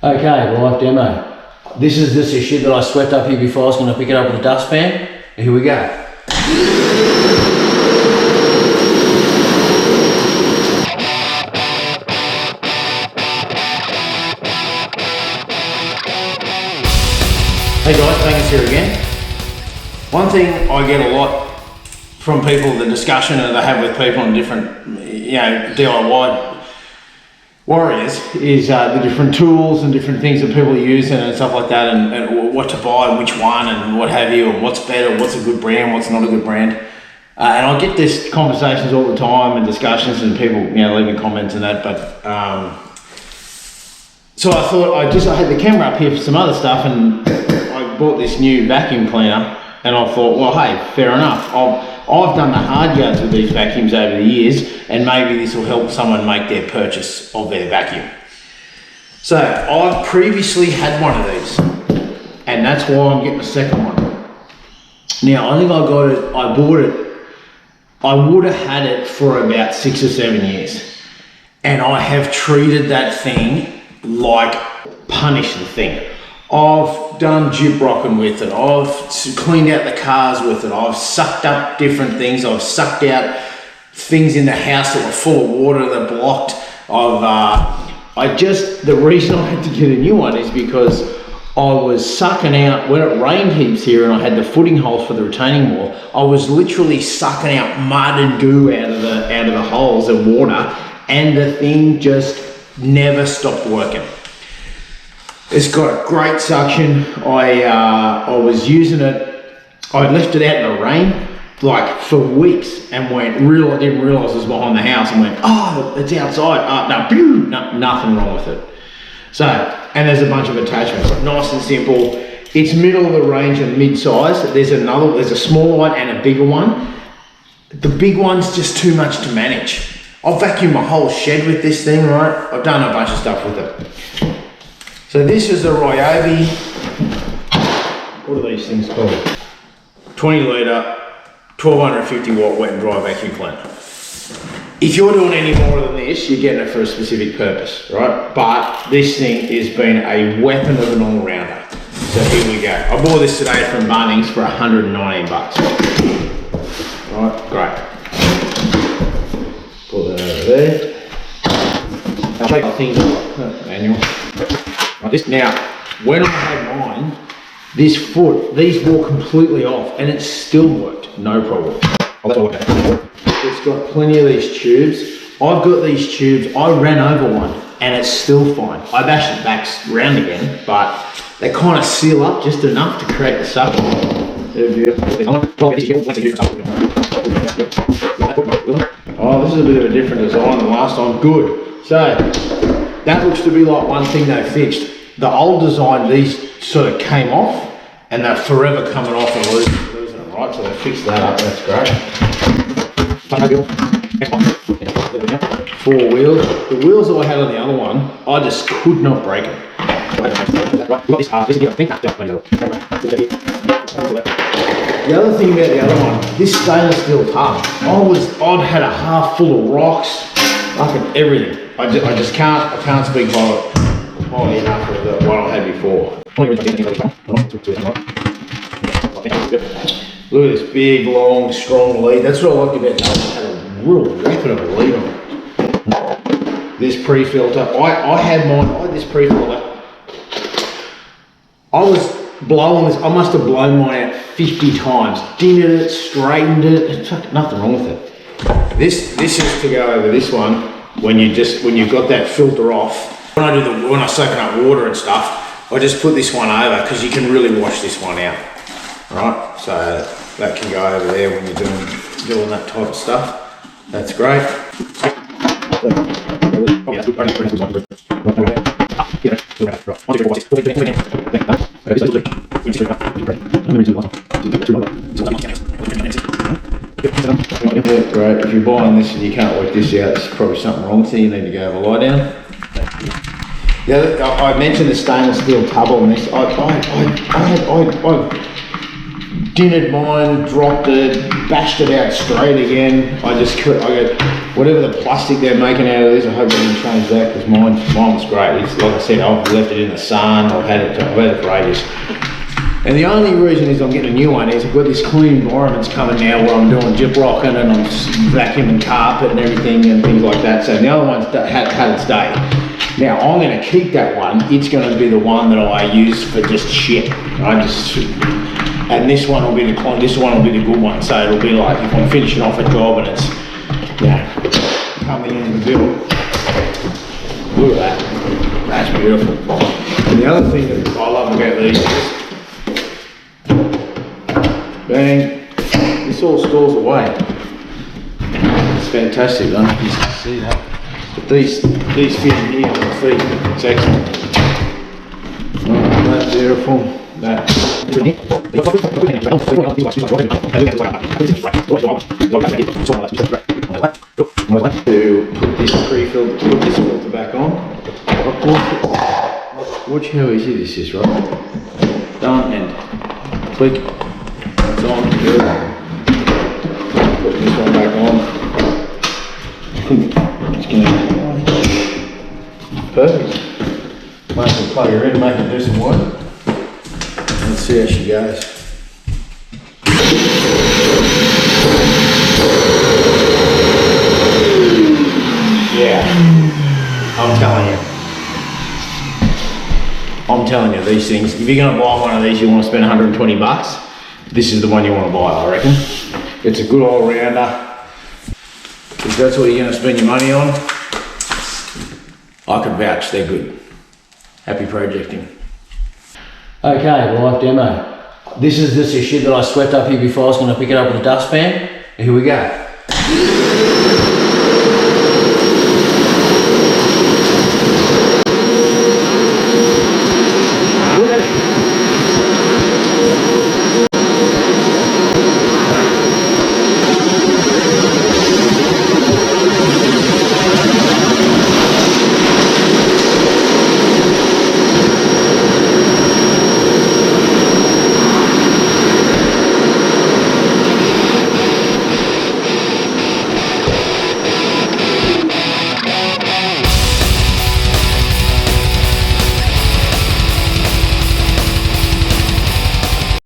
Okay, live demo. This is just a shit that I swept up here before I was going to pick it up with a dustpan. Here we go. Hey guys, Angus here again. One thing I get a lot from people, the discussion that they have with people on different, DIY warriors is the different tools and different things that people are using and stuff like that, and what to buy and which one and what have you, and what's better, what's a good brand, what's not a good brand. And I get these conversations all the time and discussions and people, leaving comments and that, but so I thought I had the camera up here for some other stuff, and I bought this new vacuum cleaner, and I thought, well, hey, fair enough. I've done the hard yards with these vacuums over the years, and maybe this will help someone make their purchase of their vacuum. So I've previously had one of these, and that's why I'm getting a second one. Now, I think I bought it, I would have had it for about 6 or 7 years, and I have treated that thing like punish the thing. I've done gyp rocking with it, I've cleaned out the cars with it, I've sucked up different things, I've sucked out things in the house that were full of water that blocked. The reason I had to get a new one is because I was sucking out, when it rained heaps here and I had the footing holes for the retaining wall, I was literally sucking out mud and goo out of the holes and water, and the thing just never stopped working. It's got a great suction. I was using it, I left it out in the rain like for weeks and didn't realise it was behind the house, and went, oh, it's outside. No, nothing wrong with it. So, and there's a bunch of attachments, nice and simple. It's middle of the range and mid-size. There's a smaller one and a bigger one. The big one's just too much to manage. I've vacuumed my whole shed with this thing, right? I've done a bunch of stuff with it. So this is a RYOBI, what are these things called? 20 litre, 1250 watt wet and dry vacuum cleaner. If you're doing any more than this, you're getting it for a specific purpose, right? But this thing has been a weapon of an all-rounder. So here we go. I bought this today from Bunnings for 119 bucks. Right, great. Put that over there. I'll take the things off, manual. Now, when I had mine, these wore completely off, and it still worked, no problem. It's got plenty of these tubes. I've got these tubes, I ran over one, and it's still fine. I bashed it back round again, but they kind of seal up just enough to create the suction. Oh, this is a bit of a different design than last time. Good. So, that looks to be like one thing they fixed. The old design, these sort of came off, and they're forever coming off and losing them, right? So they fixed that up, that's great. 4 wheels. The wheels that I had on the other one, I just could not break them. The other thing about the other one, this stainless steel tub, I'd had a half full of rocks, fucking everything. I can't speak highly enough of the one I had before. Look at this big, long, strong lead. That's what I like about it. It had a real weapon of a lead on it. This pre-filter, I had this pre-filter. I was blowing this, I must have blown mine out 50 times. Dinted it, straightened it, there's nothing wrong with it. This is to go over this one when you've got that filter off. When I soaking up water and stuff, I just put this one over because you can really wash this one out. Right, so that can go over there when you're doing that type of stuff. That's great. Great. If you're buying this and you can't work this out, there's probably something wrong with you. You need to go have a lie down. I mentioned the stainless steel tub on this. dinnered mine, dropped it, bashed it out straight again. I got whatever the plastic they're making out of this. I hope they can change that because mine was great. It's like I said, I've left it in the sun. I've had it for ages. And the only reason is I'm getting a new one is I've got this clean environments coming now where I'm doing gyp rocking and I'm vacuuming carpet and everything and things like that. So the other one's had its day. Now I'm going to keep that one. It's going to be the one that I use for just shit. And this one will be the good one. So it'll be like if I'm finishing off a job and it's coming in the bill. Look at that. That's beautiful. And the other thing that I love about these is bang, this all stores away. It's fantastic, I don't know if you can see that. But these fit in here on the feet, it's excellent. Oh, that's beautiful. To put this filter back on. Watch how easy this is, right? Done and click. It's on. Good. Put this one back on. It's going to perfect. Might as well plug her in, make it do some work. Let's see how she goes. Yeah, I'm telling you these things, if you're going to buy one of these, you want to spend 120 bucks, this is the one you want to buy, I reckon. It's a good all-rounder. If that's what you're going to spend your money on, I can vouch, they're good. Happy projecting. Okay, live demo. This is just the shit that I swept up here before I was going to pick it up with a dustpan. Here we go.